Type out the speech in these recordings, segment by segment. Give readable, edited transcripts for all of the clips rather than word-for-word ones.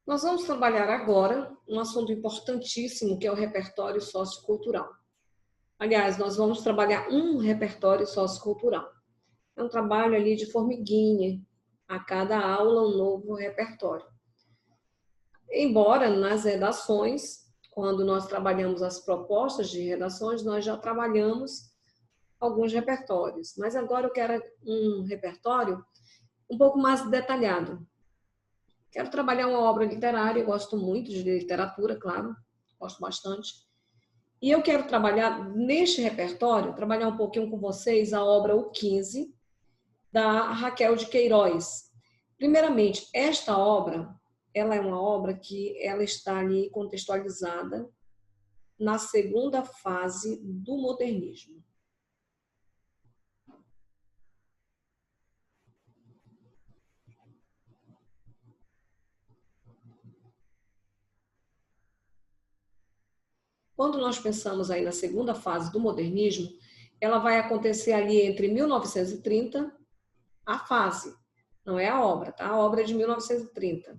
Nós vamos trabalhar agora um assunto importantíssimo, que é o repertório sociocultural. Aliás, nós vamos trabalhar um repertório sociocultural. É um trabalho ali de formiguinha, a cada aula um novo repertório. Embora nas redações, quando nós trabalhamos as propostas de redações, nós já trabalhamos alguns repertórios. Mas agora eu quero um repertório um pouco mais detalhado. Quero trabalhar uma obra literária, eu gosto muito de literatura, claro, gosto bastante. E eu quero trabalhar neste repertório, trabalhar um pouquinho com vocês a obra O 15, da Raquel de Queiroz. Primeiramente, esta obra, ela é uma obra que ela está ali contextualizada na segunda fase do modernismo. Quando nós pensamos aí na segunda fase do modernismo, ela vai acontecer ali entre 1930, a fase, não é a obra, tá? A obra é de 1930.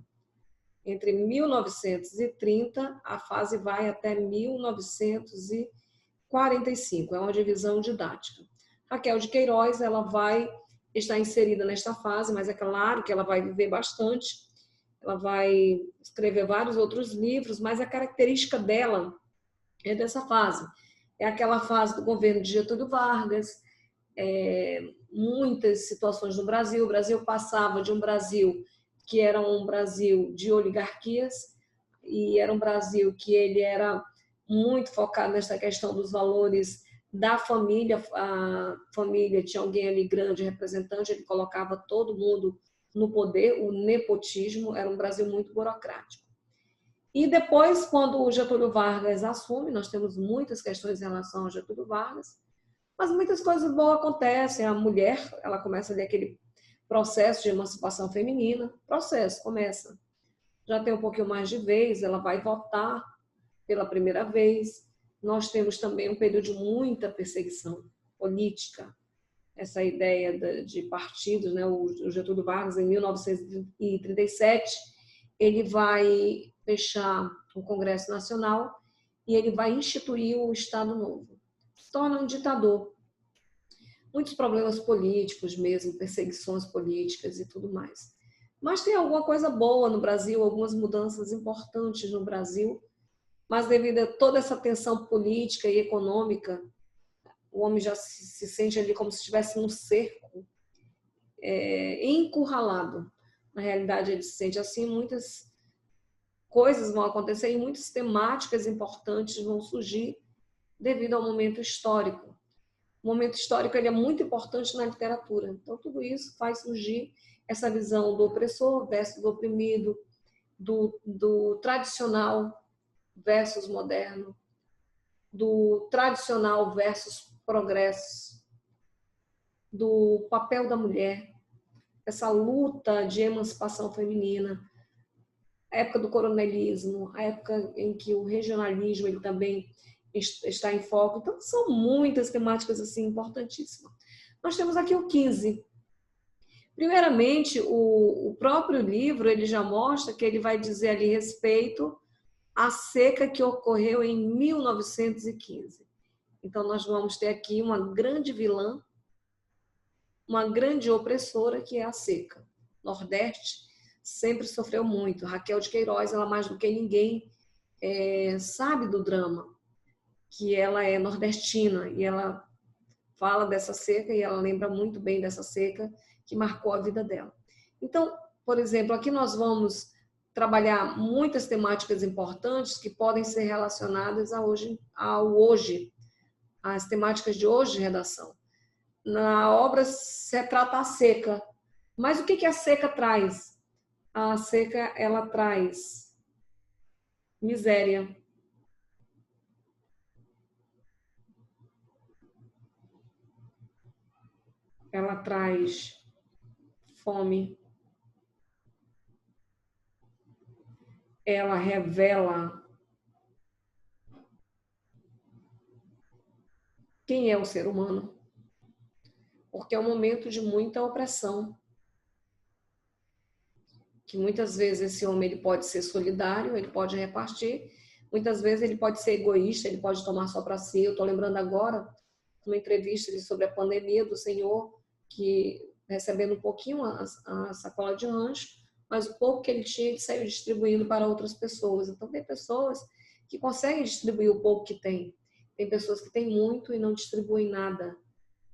Entre 1930, a fase vai até 1945, é uma divisão didática. Raquel de Queiroz, ela vai estar inserida nesta fase, mas é claro que ela vai viver bastante, ela vai escrever vários outros livros, mas a característica dela é dessa fase. É aquela fase do governo de Getúlio Vargas, muitas situações no Brasil. O Brasil passava de um Brasil que era um Brasil de oligarquias e era um Brasil que ele era muito focado nessa questão dos valores da família. A família tinha alguém ali grande, representante, ele colocava todo mundo no poder, o nepotismo, era um Brasil muito burocrático. E depois, quando o Getúlio Vargas assume, nós temos muitas questões em relação ao Getúlio Vargas, mas muitas coisas boas acontecem. A mulher, ela começa ali aquele processo de emancipação feminina, processo, começa. Já tem um pouquinho mais de vez, ela vai votar pela primeira vez. Nós temos também um período de muita perseguição política, essa ideia de partidos, né? O Getúlio Vargas, em 1937, ele vai fechar o Congresso Nacional e ele vai instituir o Estado Novo. Se torna um ditador. Muitos problemas políticos mesmo, perseguições políticas e tudo mais. Mas tem alguma coisa boa no Brasil, algumas mudanças importantes no Brasil, mas devido a toda essa tensão política e econômica, o homem já se sente ali como se estivesse num cerco, encurralado. Na realidade, ele se sente assim, muitas coisas vão acontecer e muitas temáticas importantes vão surgir devido ao momento histórico. O momento histórico ele é muito importante na literatura. Então, tudo isso faz surgir essa visão do opressor versus do oprimido, do tradicional versus moderno, do tradicional versus progresso, do papel da mulher, essa luta de emancipação feminina, a época do coronelismo, a época em que o regionalismo ele também está em foco. Então, são muitas temáticas assim importantíssimas. Nós temos aqui o 15. Primeiramente, o próprio livro ele já mostra que ele vai dizer ali respeito à seca que ocorreu em 1915. Então, nós vamos ter aqui uma grande vilã, uma grande opressora, que é a seca. Nordeste sempre sofreu muito. Raquel de Queiroz, ela mais do que ninguém sabe do drama, que ela é nordestina e ela fala dessa seca e ela lembra muito bem dessa seca que marcou a vida dela. Então, por exemplo, aqui nós vamos trabalhar muitas temáticas importantes que podem ser relacionadas ao hoje, às temáticas de hoje de redação. Na obra se retrata a seca, mas o que a seca traz? A seca, ela traz miséria, ela traz fome, ela revela quem é o ser humano, porque é um momento de muita opressão, que muitas vezes esse homem ele pode ser solidário, ele pode repartir, muitas vezes ele pode ser egoísta, ele pode tomar só para si. Eu estou lembrando agora uma entrevista sobre a pandemia do Senhor, que recebendo um pouquinho a sacola de rancho, mas o pouco que ele tinha, ele saiu distribuindo para outras pessoas. Então, tem pessoas que conseguem distribuir o pouco que tem. Tem pessoas que têm muito e não distribuem nada.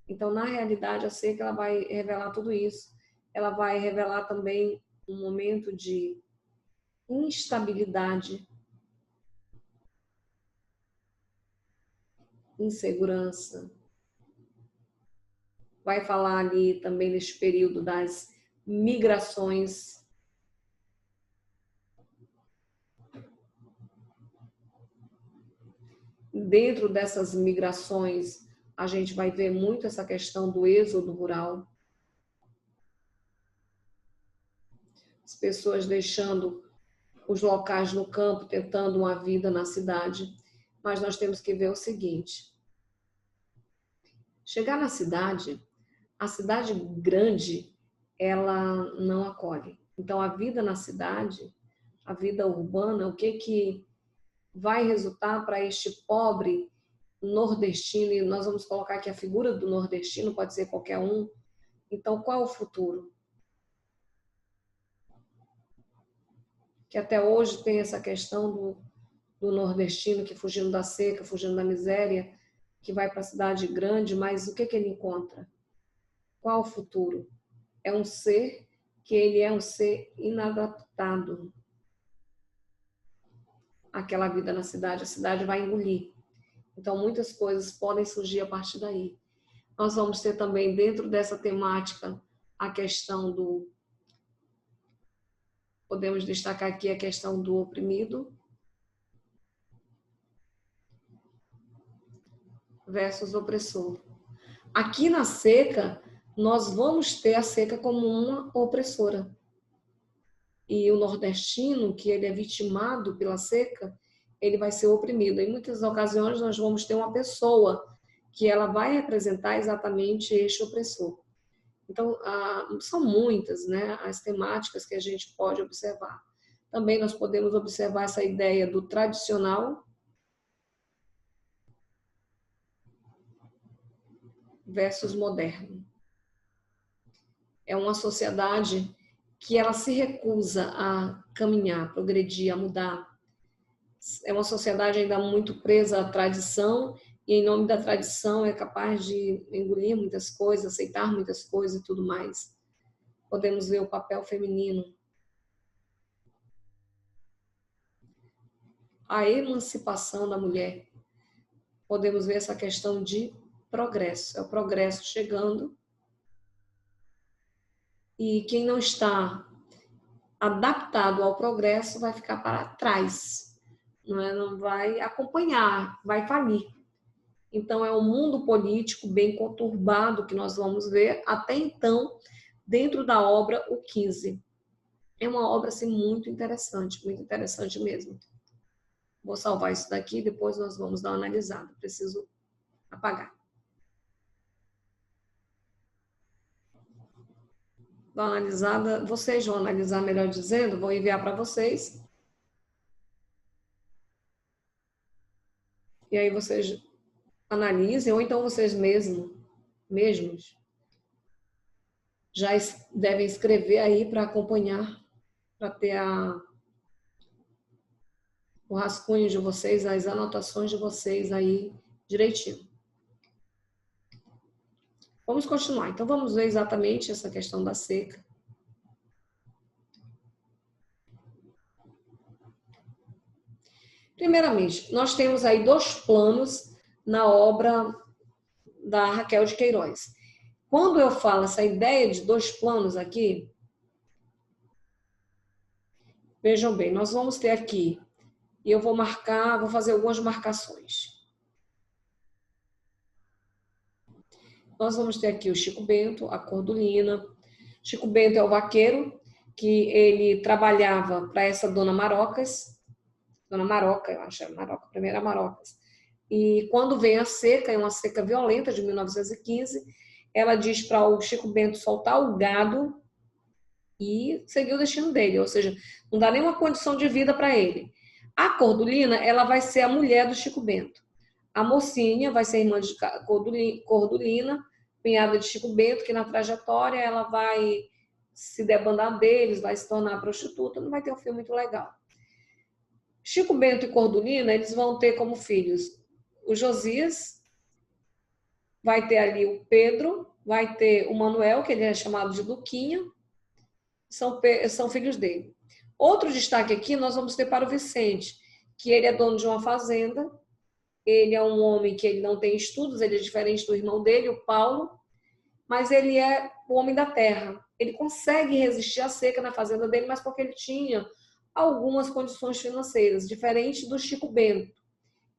Então, na realidade, a seca ela vai revelar tudo isso. Ela vai revelar também um momento de instabilidade, insegurança. Vai falar ali também nesse período das migrações. Dentro dessas migrações, a gente vai ver muito essa questão do êxodo rural. As pessoas deixando os locais no campo, tentando uma vida na cidade. Mas nós temos que ver o seguinte: chegar na cidade, a cidade grande, ela não acolhe. Então, a vida na cidade, a vida urbana, o que vai resultar para este pobre nordestino? E nós vamos colocar aqui a figura do nordestino, pode ser qualquer um. Então, qual é o futuro? Que até hoje tem essa questão do nordestino que fugindo da seca, fugindo da miséria, que vai para a cidade grande, mas o que ele encontra? Qual o futuro? É um ser que ele é um ser inadaptado àquela vida na cidade. A cidade vai engolir. Então, muitas coisas podem surgir a partir daí. Nós vamos ter também, dentro dessa temática, a questão do... Podemos destacar aqui a questão do oprimido versus opressor. Aqui na seca, nós vamos ter a seca como uma opressora. E o nordestino, que ele é vitimado pela seca, ele vai ser oprimido. Em muitas ocasiões, nós vamos ter uma pessoa que ela vai representar exatamente este opressor. Então, são muitas, né, as temáticas que a gente pode observar. Também nós podemos observar essa ideia do tradicional versus moderno. É uma sociedade que ela se recusa a caminhar, progredir, a mudar. É uma sociedade ainda muito presa à tradição e, em nome da tradição, é capaz de engolir muitas coisas, aceitar muitas coisas e tudo mais. Podemos ver o papel feminino. A emancipação da mulher. Podemos ver essa questão de progresso. É o progresso chegando. E quem não está adaptado ao progresso vai ficar para trás. Não vai acompanhar, vai falir. Então, é um mundo político bem conturbado que nós vamos ver até então dentro da obra O 15. É uma obra assim, muito interessante mesmo. Vou salvar isso daqui, depois nós vamos dar uma analisada. Preciso apagar. Dar uma analisada, vocês vão analisar, melhor dizendo, vou enviar para vocês. E aí vocês analisem, ou então vocês mesmos já devem escrever aí para acompanhar, para ter o rascunho de vocês, as anotações de vocês aí direitinho. Vamos continuar. Então, vamos ver exatamente essa questão da seca. Primeiramente, nós temos aí 2 planos na obra da Raquel de Queiroz. Quando eu falo essa ideia de 2 planos aqui, vejam bem, nós vamos ter aqui, e eu vou fazer algumas marcações. Nós vamos ter aqui o Chico Bento, a Cordulina. Chico Bento é o vaqueiro, que ele trabalhava para essa Dona Marocas. Dona Maroca, eu acho, Maroca, primeira Marocas. E quando vem a seca, é uma seca violenta de 1915, ela diz para o Chico Bento soltar o gado e seguir o destino dele, ou seja, não dá nenhuma condição de vida para ele. A Cordulina, ela vai ser a mulher do Chico Bento. A Mocinha vai ser irmã de Cordulina, cunhada de Chico Bento, que na trajetória ela vai se debandar deles, vai se tornar prostituta, não vai ter um filme muito legal. Chico Bento e Cordulina, eles vão ter como filhos o Josias, vai ter ali o Pedro, vai ter o Manuel, que ele é chamado de Luquinha, são filhos dele. Outro destaque aqui nós vamos ter para o Vicente, que ele é dono de uma fazenda, ele é um homem que ele não tem estudos, ele é diferente do irmão dele, o Paulo, mas ele é o homem da terra. Ele consegue resistir à seca na fazenda dele, mas porque ele tinha algumas condições financeiras, diferente do Chico Bento,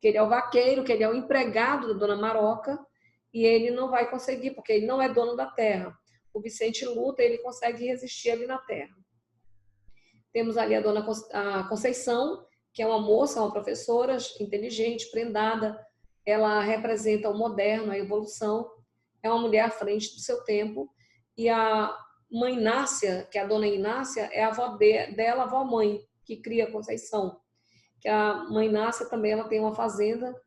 que ele é o vaqueiro, que ele é o empregado da dona Maroca, e ele não vai conseguir, porque ele não é dono da terra. O Vicente luta, ele consegue resistir ali na terra. Temos ali a dona Conceição, que é uma moça, uma professora inteligente, prendada. Ela representa o moderno, a evolução. É uma mulher à frente do seu tempo. E a mãe Inácia, que é a dona Inácia, é a avó dela, a avó-mãe, que cria a Conceição. Que a mãe Inácia também ela tem uma fazenda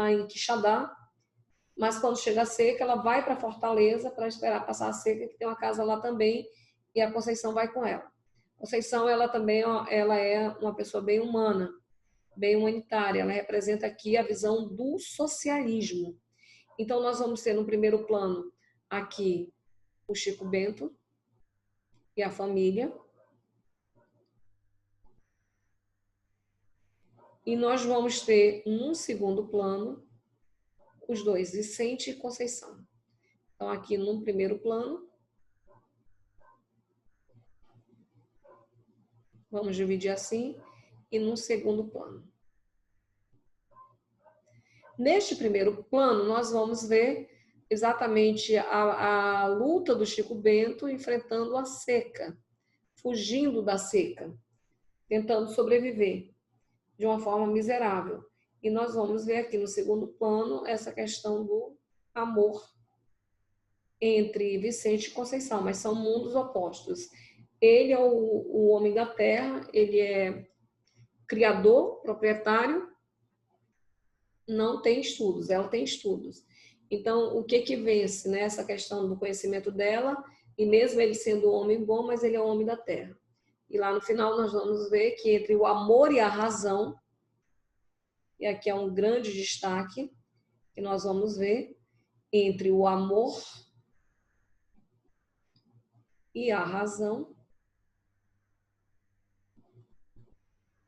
em Quixadá, mas quando chega a seca, ela vai para Fortaleza para esperar passar a seca, que tem uma casa lá também, e a Conceição vai com ela. Conceição, ela também ela é uma pessoa bem humana, bem humanitária, ela representa aqui a visão do socialismo. Então, nós vamos ter no primeiro plano aqui o Chico Bento e a família. E nós vamos ter, num segundo plano, os dois, Vicente e Conceição. Então, aqui num primeiro plano, vamos dividir assim, e num segundo plano. Neste primeiro plano, nós vamos ver exatamente a luta do Chico Bento enfrentando a seca, fugindo da seca, tentando sobreviver de uma forma miserável. E nós vamos ver aqui no segundo plano essa questão do amor entre Vicente e Conceição, mas são mundos opostos. Ele é o homem da terra, ele é criador, proprietário, não tem estudos, ela tem estudos. Então, o que vence nessa questão do conhecimento dela, e mesmo ele sendo um homem bom, mas ele é o homem da terra. E lá no final nós vamos ver que entre o amor e a razão, e aqui é um grande destaque, que nós vamos ver, entre o amor e a razão,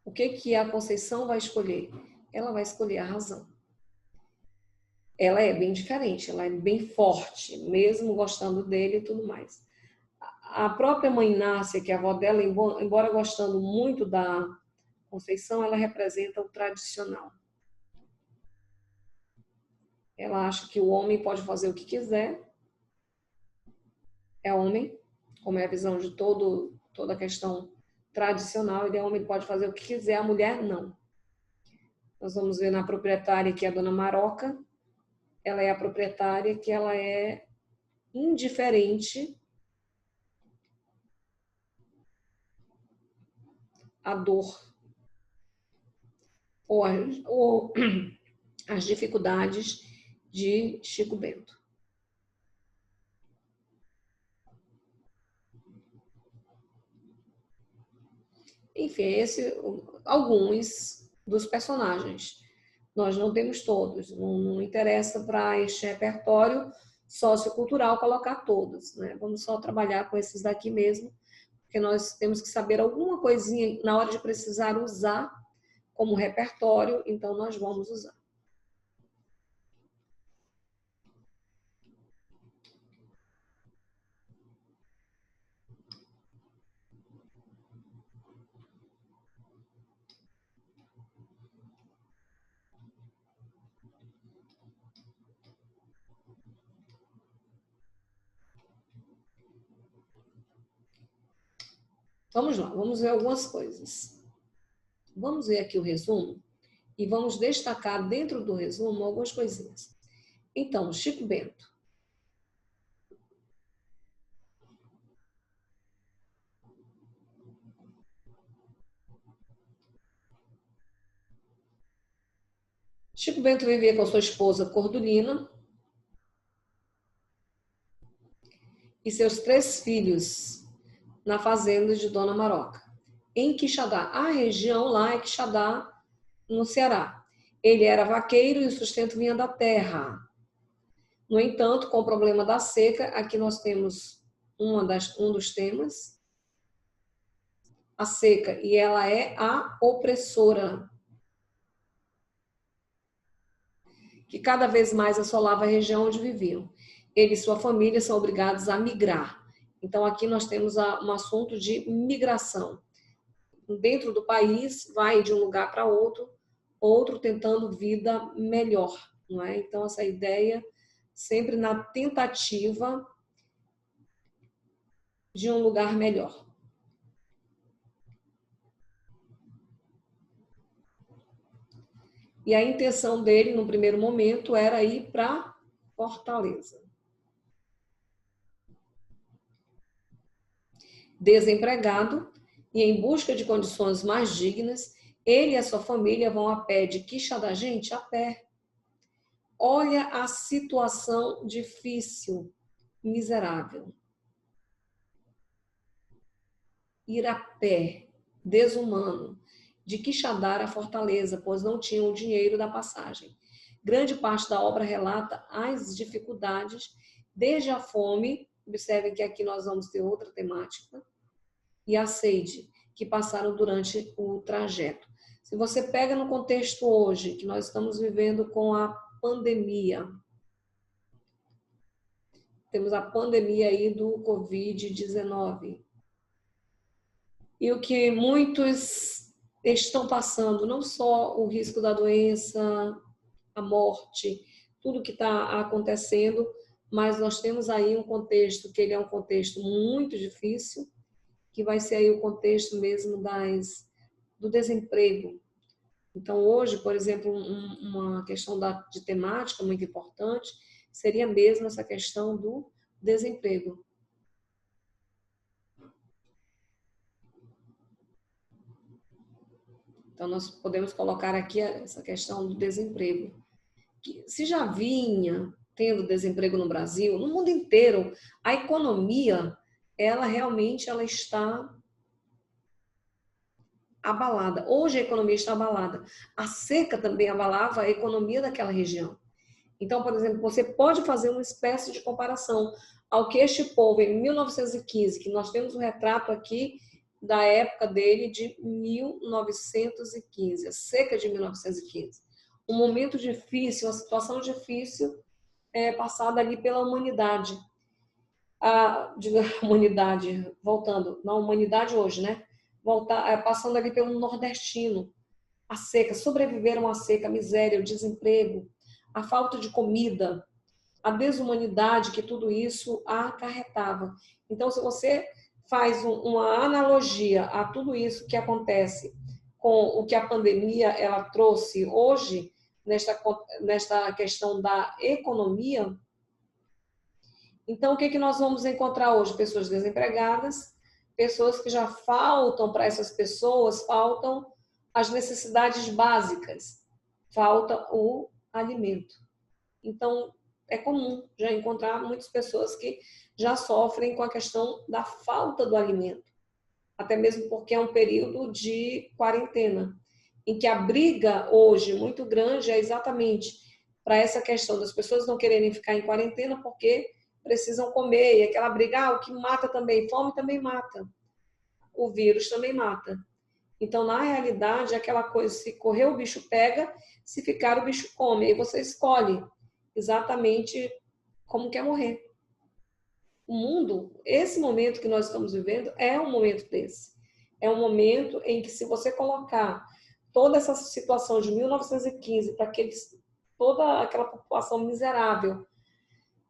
o que a Conceição vai escolher? Ela vai escolher a razão. Ela é bem diferente, ela é bem forte, mesmo gostando dele e tudo mais. A própria mãe Inácia, que é a avó dela, embora gostando muito da Conceição, ela representa o tradicional. Ela acha que o homem pode fazer o que quiser, é homem, como é a visão de toda a questão tradicional, ele é homem, ele pode fazer o que quiser, a mulher não. Nós vamos ver na proprietária, que é a dona Maroca, ela é a proprietária que ela é indiferente à dor ou as dificuldades de Chico Bento. Enfim, alguns dos personagens. Nós não temos todos, não interessa para este repertório sociocultural colocar todos, né? Vamos só trabalhar com esses daqui mesmo, porque nós temos que saber alguma coisinha na hora de precisar usar como repertório, então nós vamos usar. Vamos lá, vamos ver algumas coisas. Vamos ver aqui o resumo e vamos destacar dentro do resumo algumas coisinhas. Então, Chico Bento. Chico Bento vivia com sua esposa Cordulina e seus 3 filhos na fazenda de Dona Maroca, em Quixadá. A região lá é Quixadá, no Ceará. Ele era vaqueiro e o sustento vinha da terra. No entanto, com o problema da seca, aqui nós temos um dos temas, a seca, e ela é a opressora, que cada vez mais assolava a região onde viviam. Ele e sua família são obrigados a migrar. Então, aqui nós temos um assunto de migração. Dentro do país, vai de um lugar para outro tentando vida melhor, não é? Então, essa ideia sempre na tentativa de um lugar melhor. E a intenção dele, no primeiro momento, era ir para Fortaleza. Desempregado e em busca de condições mais dignas, ele e a sua família vão a pé de Quixadá, gente, a pé. Olha a situação difícil, miserável. Ir a pé, desumano, de Quixadá a Fortaleza, pois não tinham o dinheiro da passagem. Grande parte da obra relata as dificuldades, desde a fome, observem que aqui nós vamos ter outra temática, e a sede, que passaram durante o trajeto. Se você pega no contexto hoje, que nós estamos vivendo com a pandemia, temos a pandemia aí do Covid-19, e o que muitos estão passando, não só o risco da doença, a morte, tudo que está acontecendo, mas nós temos aí um contexto que ele é um contexto muito difícil, que vai ser aí o contexto mesmo do desemprego. Então, hoje, por exemplo, uma questão de temática muito importante seria mesmo essa questão do desemprego. Então, nós podemos colocar aqui essa questão do desemprego. Que se já vinha tendo desemprego no Brasil, no mundo inteiro, a economia, ela realmente está abalada. Hoje a economia está abalada. A seca também abalava a economia daquela região. Então, por exemplo, você pode fazer uma espécie de comparação ao que este povo, em 1915, que nós temos um retrato aqui da época dele de 1915, a seca de 1915. Um momento difícil, uma situação difícil passada ali pela humanidade. A humanidade, voltando, na humanidade hoje, né? Passando ali pelo nordestino. A seca, sobreviveram à seca, a miséria, o desemprego, a falta de comida, a desumanidade que tudo isso acarretava. Então, se você faz uma analogia a tudo isso que acontece com o que a pandemia ela trouxe hoje, nesta questão da economia, então o que nós vamos encontrar hoje? Pessoas desempregadas, pessoas que já faltam para essas pessoas, faltam as necessidades básicas, falta o alimento. Então, é comum já encontrar muitas pessoas que já sofrem com a questão da falta do alimento, até mesmo porque é um período de quarentena, em que a briga hoje muito grande é exatamente para essa questão das pessoas não quererem ficar em quarentena porque precisam comer, e aquela briga, o que mata também, fome também mata, o vírus também mata. Então, na realidade, é aquela coisa, se correr o bicho pega, se ficar o bicho come, aí você escolhe exatamente como quer morrer. O mundo, esse momento que nós estamos vivendo, é um momento desse. É um momento em que, se você colocar toda essa situação de 1915 para toda aquela população miserável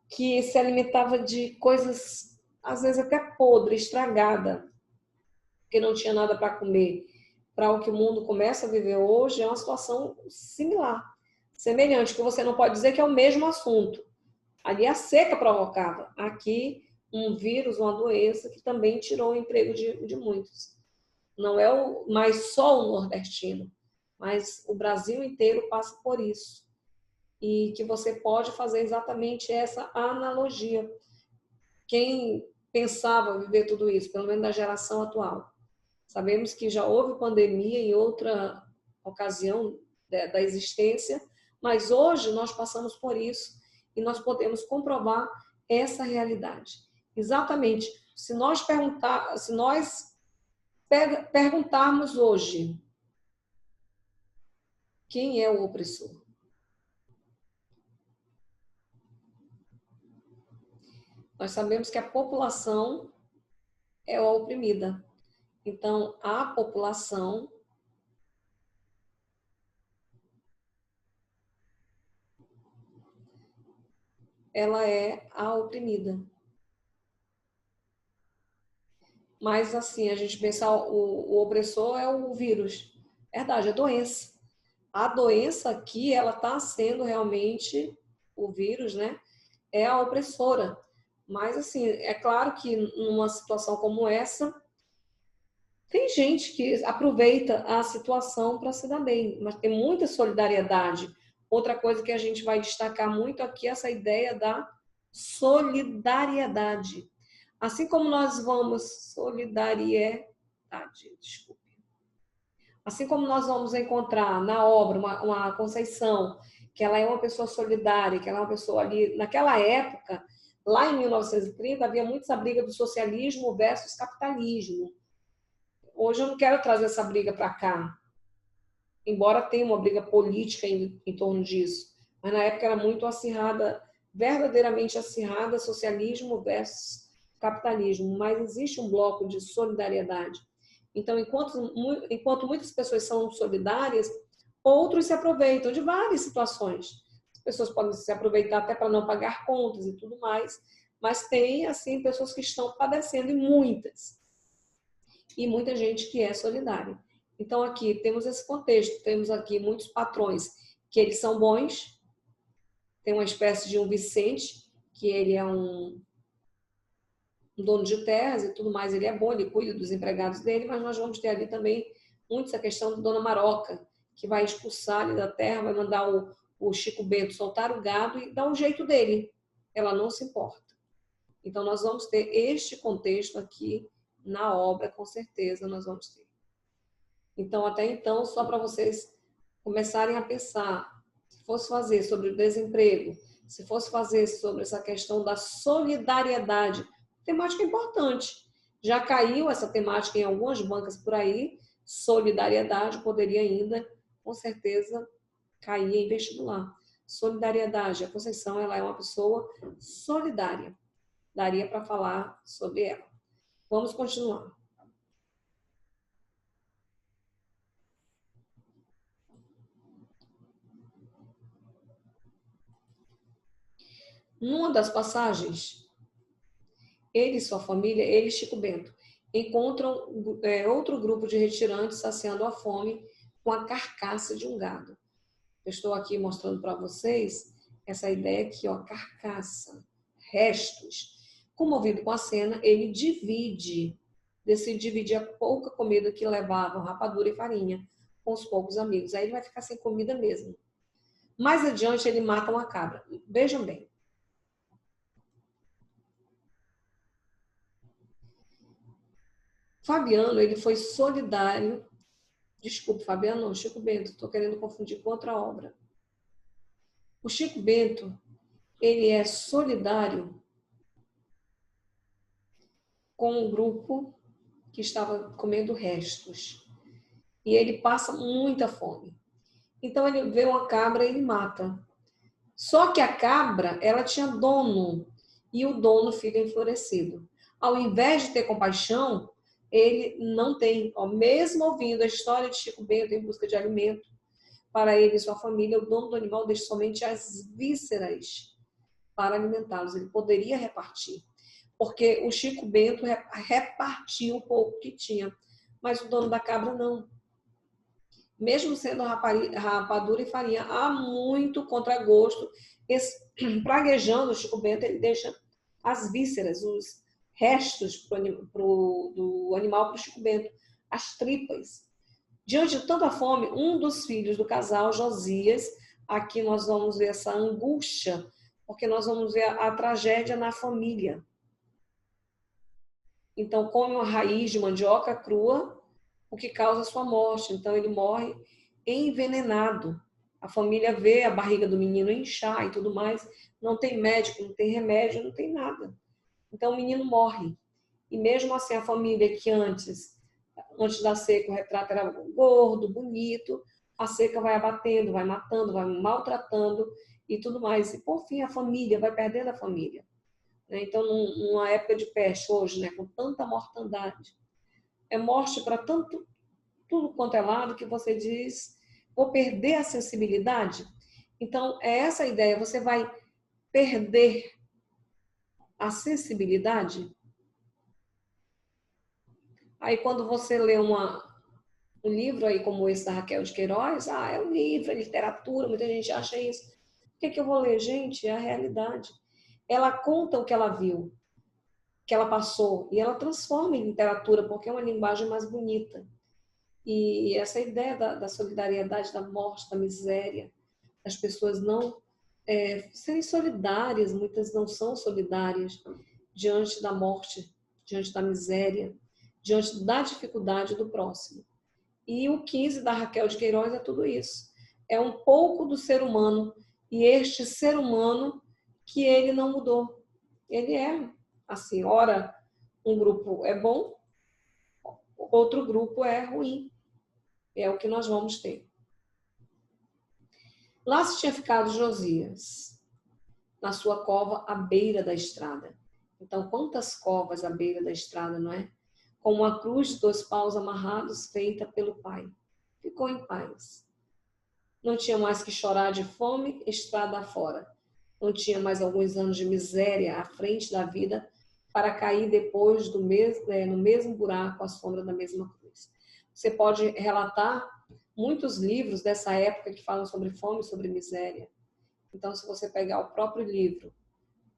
que se alimentava de coisas, às vezes até podre, estragada, que não tinha nada para comer, para o que o mundo começa a viver hoje, é uma situação similar, semelhante, que você não pode dizer que é o mesmo assunto. Ali a seca provocava. Aqui, um vírus, uma doença que também tirou o emprego de muitos. Não é mais só o nordestino, mas o Brasil inteiro passa por isso. E que você pode fazer exatamente essa analogia. Quem pensava viver tudo isso, pelo menos da geração atual? Sabemos que já houve pandemia em outra ocasião da existência, mas hoje nós passamos por isso e nós podemos comprovar essa realidade. Exatamente. Se nós perguntarmos hoje quem é o opressor, nós sabemos que a população é a oprimida. Então, a população ela é a oprimida. Mas, assim, a gente pensa o opressor é o vírus. Verdade, é a doença. A doença aqui, ela está sendo realmente, o vírus, né? É a opressora. Mas, assim, é claro que numa situação como essa, tem gente que aproveita a situação para se dar bem, mas tem muita solidariedade. Outra coisa que a gente vai destacar muito aqui é essa ideia da solidariedade. Assim como nós vamos desculpe. Assim como nós vamos encontrar na obra uma Conceição, que ela é uma pessoa solidária, que ela é uma pessoa ali, naquela época, lá em 1930, havia muito essa briga do socialismo versus capitalismo. Hoje eu não quero trazer essa briga para cá, embora tenha uma briga política em torno disso, mas na época era muito acirrada, verdadeiramente acirrada, socialismo versus capitalismo, mas existe um bloco de solidariedade. Então, enquanto muitas pessoas são solidárias, outros se aproveitam de várias situações. As pessoas podem se aproveitar até para não pagar contas e tudo mais, mas tem, assim, pessoas que estão padecendo, e muita gente que é solidária. Então, aqui temos esse contexto, temos aqui muitos patrões que eles são bons, tem uma espécie de um Vicente, que ele é um dono de terras e tudo mais, ele é bom, ele cuida dos empregados dele, mas nós vamos ter ali também muito essa questão da Dona Maroca, que vai expulsar ali da terra, vai mandar o Chico Bento soltar o gado e dar um jeito dele. Ela não se importa. Então, nós vamos ter este contexto aqui na obra, com certeza nós vamos ter. Então, até então, só para vocês começarem a pensar, se fosse fazer sobre o desemprego, se fosse fazer sobre essa questão da solidariedade, temática importante. Já caiu essa temática em algumas bancas por aí, solidariedade poderia ainda, com certeza, cair em vestibular. Solidariedade, a Conceição, ela é uma pessoa solidária. Daria para falar sobre ela. Vamos continuar. Numa das passagens, ele e sua família, ele e Chico Bento, encontram outro grupo de retirantes saciando a fome com a carcaça de um gado. Eu estou aqui mostrando para vocês essa ideia aqui, ó, carcaça, restos. Comovido com a cena, ele decide dividir a pouca comida que levavam, rapadura e farinha, com os poucos amigos. Aí ele vai ficar sem comida mesmo. Mais adiante, ele mata uma cabra. Vejam bem. Fabiano, ele foi solidário. Desculpe, Fabiano, não, Chico Bento. Estou querendo confundir com outra obra. O Chico Bento, ele é solidário com um grupo que estava comendo restos. E ele passa muita fome. Então, ele vê uma cabra e ele mata. Só que a cabra, ela tinha dono. E o dono fica enfurecido. Ao invés de ter compaixão, ele não tem. Ó, mesmo ouvindo a história de Chico Bento em busca de alimento, para ele e sua família, o dono do animal deixa somente as vísceras para alimentá-los. Ele poderia repartir. Porque o Chico Bento repartiu o pouco que tinha. Mas o dono da cabra não. Mesmo sendo rapadura e farinha, há muito contragosto. Praguejando o Chico Bento, ele deixa as vísceras, os restos do animal para o Chico Bento. as tripas. Diante de tanta fome, um dos filhos do casal, Josias, aqui nós vamos ver essa angústia, porque nós vamos ver a tragédia na família. Então, come uma raiz de mandioca crua, o que causa sua morte. Então, ele morre envenenado. A família vê a barriga do menino inchar e tudo mais. Não tem médico, não tem remédio, não tem nada. Então, o menino morre. E mesmo assim, a família que antes da seca, o retrato era gordo, bonito, a seca vai abatendo, vai matando, vai maltratando e tudo mais. E, por fim, a família vai perdendo a família. Então, numa época de peste hoje, né, com tanta mortandade, é morte para tanto, tudo quanto é lado, que você diz, vou perder a sensibilidade. Então, é essa a ideia, você vai perder a sensibilidade. Aí, quando você lê um livro aí como esse da Raquel de Queiroz, é um livro, é literatura, muita gente acha isso. Por que eu vou ler? Gente, é a realidade. Ela conta o que ela viu, que ela passou, e ela transforma em literatura, porque é uma linguagem mais bonita. E essa ideia da solidariedade, da morte, da miséria, as pessoas não serem solidárias, muitas não são solidárias diante da morte, diante da miséria, diante da dificuldade do próximo. E o 15 da Raquel de Queiroz é tudo isso. É um pouco do ser humano, e este ser humano que ele não mudou. Ele é assim, ora um grupo é bom, outro grupo é ruim. É o que nós vamos ter. Lá se tinha ficado Josias, na sua cova à beira da estrada. Então, quantas covas à beira da estrada, não é? Com uma cruz de 2 paus amarrados, feita pelo pai. Ficou em paz. Não tinha mais que chorar de fome, estrada afora. Não tinha mais alguns anos de miséria à frente da vida para cair depois no mesmo buraco, à sombra da mesma cruz. Você pode relatar muitos livros dessa época que falam sobre fome e sobre miséria. Então, se você pegar o próprio livro,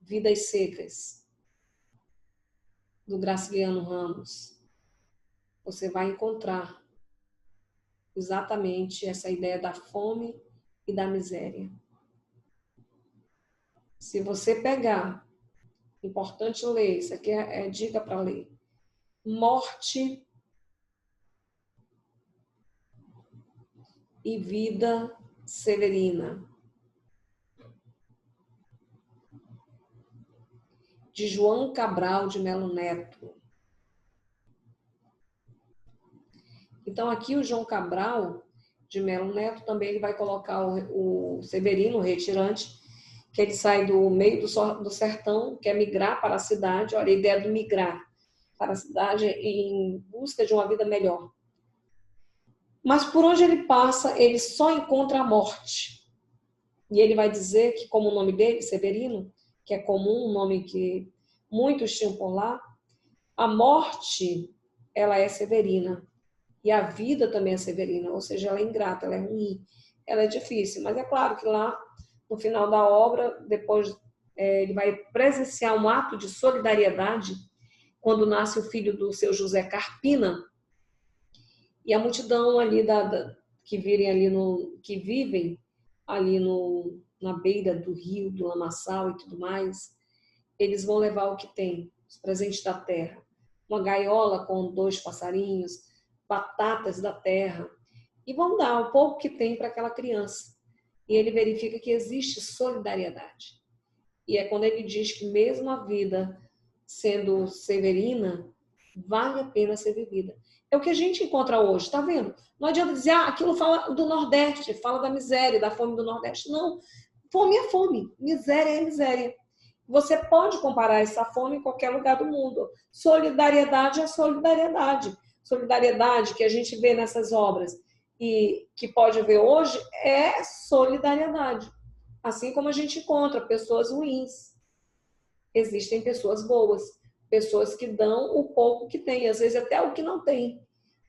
Vidas Secas, do Graciliano Ramos, você vai encontrar exatamente essa ideia da fome e da miséria. Se você pegar, importante ler, isso aqui é dica para ler, Morte e Vida Severina, de João Cabral de Melo Neto. Então, aqui o João Cabral de Melo Neto também ele vai colocar o Severino, o retirante, que ele sai do meio do sertão, quer migrar para a cidade. Olha a ideia do migrar para a cidade em busca de uma vida melhor. Mas por onde ele passa, ele só encontra a morte. E ele vai dizer que, como o nome dele, Severino, que é comum, um nome que muitos tinham por lá, a morte, ela é severina. E a vida também é severina, ou seja, ela é ingrata, ela é ruim, ela é difícil. Mas é claro que lá, no final da obra, depois ele vai presenciar um ato de solidariedade quando nasce o filho do seu José Carpina, e a multidão ali que vivem ali na beira do rio, do lamaçal e tudo mais, eles vão levar o que tem, os presentes da terra. Uma gaiola com 2 passarinhos, batatas da terra, e vão dar o pouco que tem para aquela criança. E ele verifica que existe solidariedade. E é quando ele diz que mesmo a vida sendo severina, vale a pena ser vivida. É o que a gente encontra hoje, tá vendo? Não adianta dizer, aquilo fala do Nordeste, fala da miséria, da fome do Nordeste. Não, fome é fome, miséria é miséria. Você pode comparar essa fome em qualquer lugar do mundo. Solidariedade é solidariedade. Solidariedade que a gente vê nessas obras e que pode ver hoje é solidariedade. Assim como a gente encontra pessoas ruins. Existem pessoas boas, pessoas que dão o pouco que tem, às vezes até o que não tem.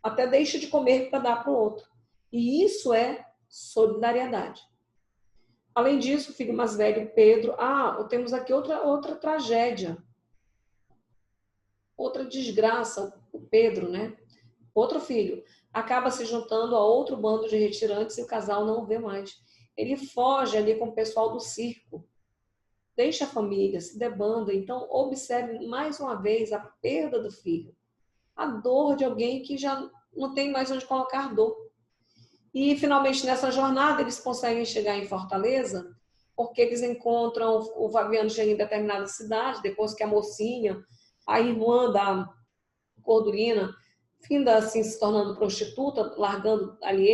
Até deixa de comer para dar para o outro. E isso é solidariedade. Além disso, o filho mais velho, Pedro... temos aqui outra tragédia. Outra desgraça, o Pedro, né? outro filho, acaba se juntando a outro bando de retirantes e o casal não o vê mais. Ele foge ali com o pessoal do circo, deixa a família, se debanda. Então, observe mais uma vez a perda do filho, a dor de alguém que já não tem mais onde colocar dor. E, finalmente, nessa jornada, eles conseguem chegar em Fortaleza, porque eles encontram o Fabiano chega em determinada cidade, depois que a mocinha, a irmã da Cordulina, finda assim se tornando prostituta, largando ali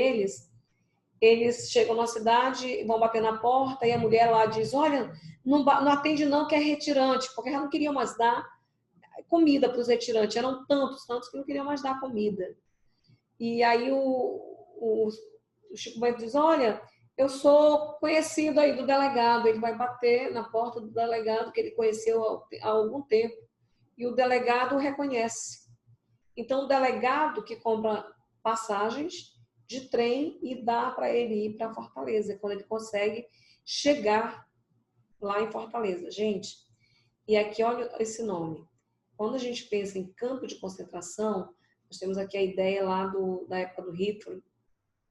eles chegam na cidade, vão bater na porta e a mulher lá diz, olha, não atende não, que é retirante, porque ela não queria mais dar comida para os retirantes, eram tantos que não queriam mais dar comida. E aí o Chico Bento diz, olha, eu sou conhecido aí do delegado, ele vai bater na porta do delegado que ele conheceu há algum tempo, e o delegado o reconhece. Então, o delegado que compra passagens de trem e dá para ele ir para Fortaleza, quando ele consegue chegar lá em Fortaleza. Gente, e aqui olha esse nome. Quando a gente pensa em campo de concentração, nós temos aqui a ideia lá da época do Hitler,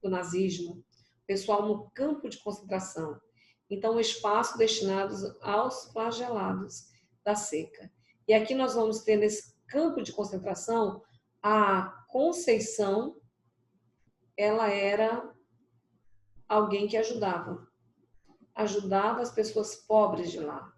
do nazismo, pessoal no campo de concentração. Então, um espaço destinado aos flagelados da seca. E aqui nós vamos ter nesse campo de concentração a Conceição, ela era alguém que ajudava as pessoas pobres de lá.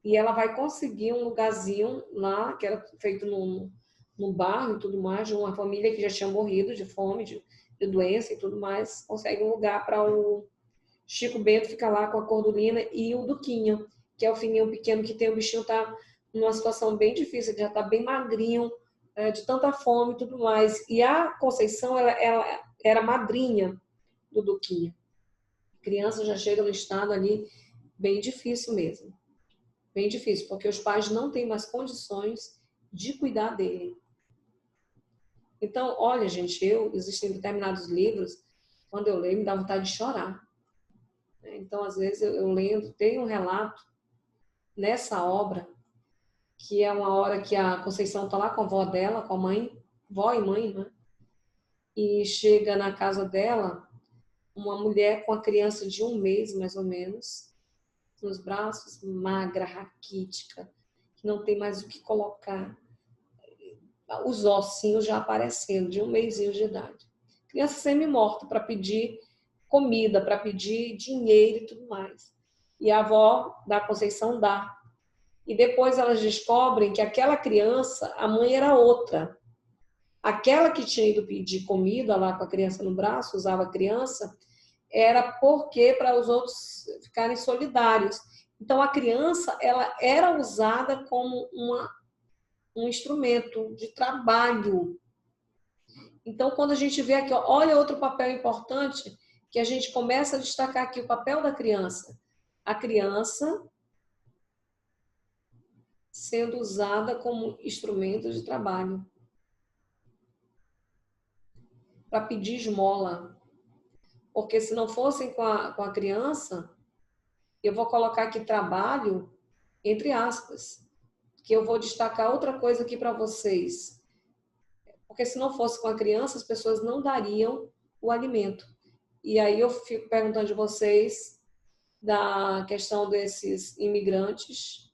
E ela vai conseguir um lugarzinho lá, que era feito num bairro e tudo mais, de uma família que já tinha morrido de fome, de doença e tudo mais, consegue um lugar para o Chico Bento ficar lá com a Cordulina e o Duquinha, que é o filhinho pequeno que tem, o bichinho tá numa situação bem difícil, ele já tá bem magrinho, de tanta fome e tudo mais. E a Conceição, ela era madrinha do Duquinha. A criança já chega no estado ali bem difícil mesmo. Bem difícil, porque os pais não têm mais condições de cuidar dele. Então, olha, gente, existem determinados livros, quando eu leio, me dá vontade de chorar. Então, às vezes, eu lendo, tem um relato nessa obra, que é uma hora que a Conceição está lá com a avó dela, com a mãe, vó e mãe, né? E chega na casa dela uma mulher com a criança de 1 mês, mais ou menos, nos braços, magra, raquítica, que não tem mais o que colocar. Os ossinhos já aparecendo, de 1 mêsinho de idade. Criança semi-morta para pedir comida, para pedir dinheiro e tudo mais. E a avó da Conceição dá. E depois elas descobrem que aquela criança, a mãe era outra. Aquela que tinha ido pedir comida lá com a criança no braço, usava a criança, era porque para os outros ficarem solidários. Então a criança, ela era usada como um instrumento de trabalho. Então, quando a gente vê aqui, olha outro papel importante, que a gente começa a destacar aqui, o papel da criança. A criança sendo usada como instrumento de trabalho. Para pedir esmola. Porque se não fossem com a criança, eu vou colocar aqui trabalho, entre aspas, que eu vou destacar outra coisa aqui para vocês. Porque se não fosse com a criança, as pessoas não dariam o alimento. E aí eu fico perguntando de vocês da questão desses imigrantes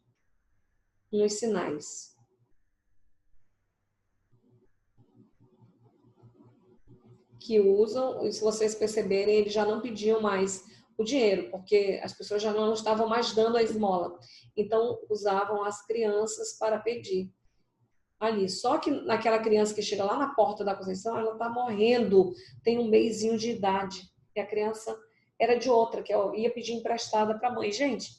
nos sinais. Que usam, e se vocês perceberem, eles já não pediam mais o dinheiro, porque as pessoas já não estavam mais dando a esmola. Então, usavam as crianças para pedir ali. Só que naquela criança que chega lá na porta da Conceição, ela está morrendo, tem 1 mêsinho de idade. E a criança era de outra, que ia pedir emprestada para a mãe. Gente,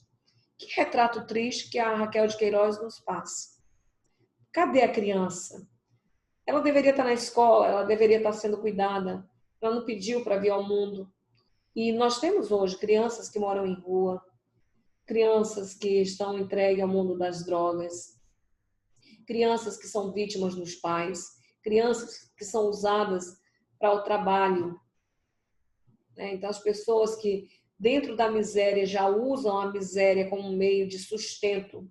que retrato triste que a Raquel de Queiroz nos passa. Cadê a criança? Ela deveria estar na escola, ela deveria estar sendo cuidada. Ela não pediu para vir ao mundo. E nós temos hoje crianças que moram em rua, crianças que estão entregues ao mundo das drogas, crianças que são vítimas dos pais, crianças que são usadas para o trabalho. Então, as pessoas que, dentro da miséria, já usam a miséria como um meio de sustento.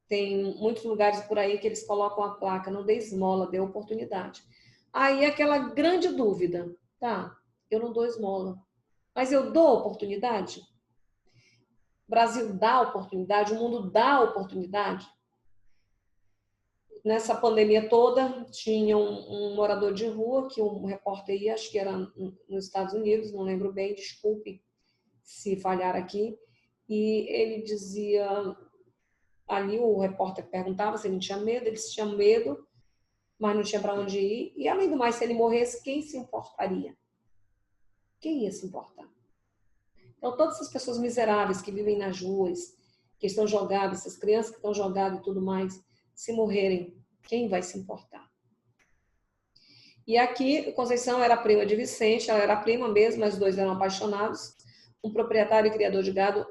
Tem muitos lugares por aí que eles colocam a placa, não dê esmola, dê oportunidade. Aí aquela grande dúvida, tá, eu não dou esmola, mas eu dou oportunidade? O Brasil dá oportunidade, o mundo dá oportunidade? Nessa pandemia toda, tinha um morador de rua que um repórter ia, acho que era nos Estados Unidos, não lembro bem, desculpe se falhar aqui, e ele dizia, ali o repórter perguntava se ele tinha medo, ele tinha medo, mas não tinha para onde ir, e além do mais, se ele morresse, quem se importaria? Quem ia se importar? Então, todas essas pessoas miseráveis que vivem nas ruas, que estão jogadas, essas crianças que estão jogadas e tudo mais, se morrerem, quem vai se importar? E aqui, Conceição era prima de Vicente, ela era prima mesmo, mas os dois eram apaixonados. Um proprietário e criador de gado.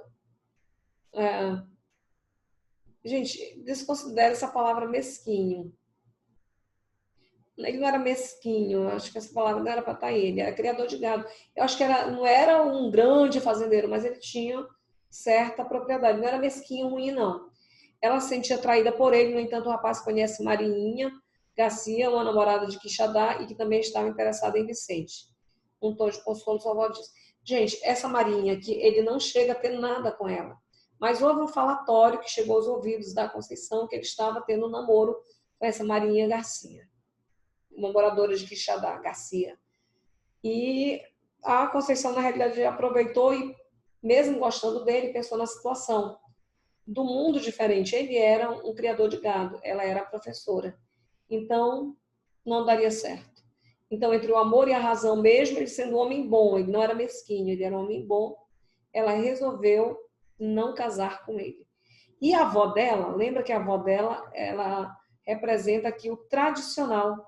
Gente, desconsidera essa palavra mesquinho. Ele não era mesquinho, acho que essa palavra não era para estar ele, era criador de gado. Eu acho que não era um grande fazendeiro, mas ele tinha certa propriedade, não era mesquinho, ruim, não. Ela se sentia atraída por ele, no entanto, o rapaz conhece Marinha Garcia, uma namorada de Quixadá, e que também estava interessada em Vicente. Um tom de consolo, sua avó diz. Gente, essa Marinha aqui, ele não chega a ter nada com ela. Mas houve um falatório que chegou aos ouvidos da Conceição que ele estava tendo um namoro com essa Marinha Garcia, uma moradora de Quixadá, Garcia. E a Conceição, na realidade, aproveitou e, mesmo gostando dele, pensou na situação do mundo diferente. Ele era um criador de gado, ela era professora. Então, não daria certo. Então, entre o amor e a razão mesmo, ele sendo um homem bom, ele não era mesquinho, ele era um homem bom, ela resolveu não casar com ele. E a avó dela, lembra que a avó dela, ela representa aqui o tradicional.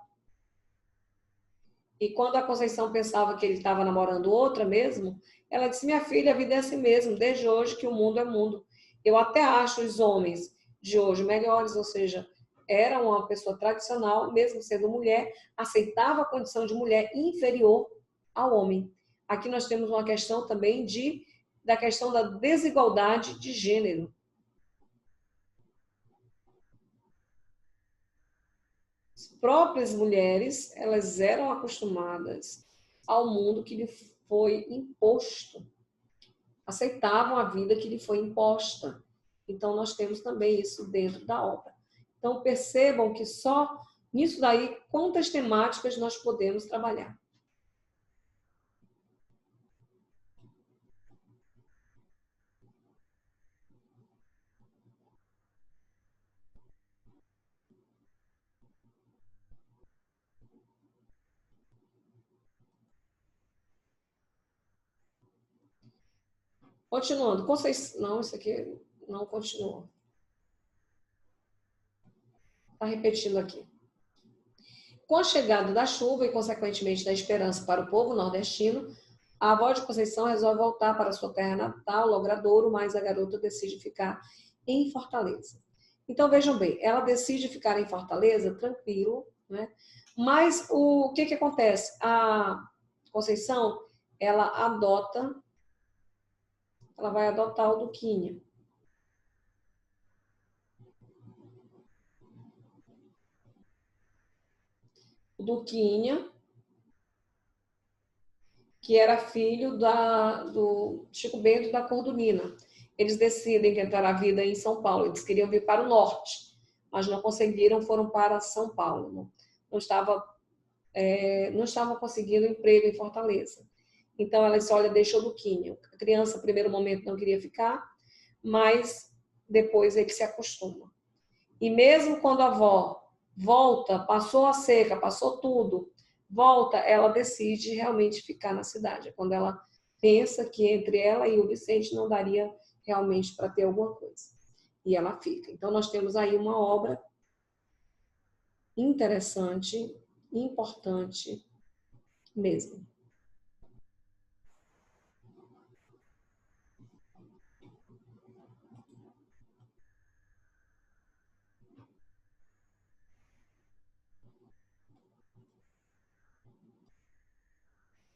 E quando a Conceição pensava que ele estava namorando outra mesmo, ela disse, minha filha, a vida é assim mesmo, desde hoje que o mundo é mundo. Eu até acho os homens de hoje melhores, ou seja, era uma pessoa tradicional, mesmo sendo mulher, aceitava a condição de mulher inferior ao homem. Aqui nós temos uma questão também da questão da desigualdade de gênero. As próprias mulheres, elas eram acostumadas ao mundo que lhe foi imposto. Aceitavam a vida que lhe foi imposta. Então, nós temos também isso dentro da obra. Então, percebam que só nisso daí, quantas temáticas nós podemos trabalhar. Continuando, Conceição, não, isso aqui não continua. Está repetindo aqui. Com a chegada da chuva e, consequentemente, da esperança para o povo nordestino, a avó de Conceição resolve voltar para sua terra natal, Logradouro, mas a garota decide ficar em Fortaleza. Então, vejam bem, ela decide ficar em Fortaleza, tranquilo, né? Mas o que acontece? A Conceição, ela vai adotar o Duquinha. O Duquinha, que era filho do Chico Bento da Cordonina. Eles decidem tentar a vida em São Paulo. Eles queriam vir para o norte, mas não conseguiram, foram para São Paulo. Não estavam conseguindo emprego em Fortaleza. Então ela disse, olha, deixa o Duquinho. A criança, no primeiro momento, não queria ficar, mas depois ele se acostuma. E mesmo quando a avó volta, passou a seca, passou tudo, volta, ela decide realmente ficar na cidade. É quando ela pensa que entre ela e o Vicente não daria realmente para ter alguma coisa. E ela fica. Então, nós temos aí uma obra interessante, importante mesmo.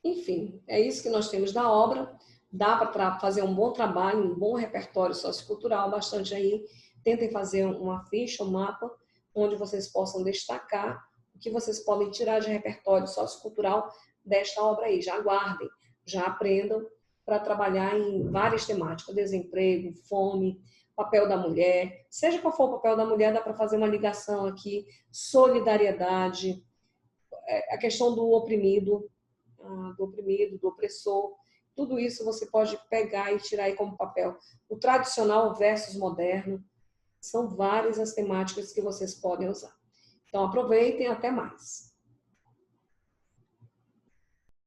Enfim, é isso que nós temos da obra. Dá para fazer um bom trabalho, um bom repertório sociocultural, bastante aí tentem fazer uma ficha, um mapa, onde vocês possam destacar o que vocês podem tirar de repertório sociocultural desta obra aí. Já guardem, já aprendam para trabalhar em várias temáticas: desemprego, fome, papel da mulher. Seja qual for o papel da mulher, dá para fazer uma ligação aqui, solidariedade, a questão do oprimido, do opressor. Tudo isso você pode pegar e tirar aí como papel. O tradicional versus moderno. São várias as temáticas que vocês podem usar. Então, aproveitem, até mais.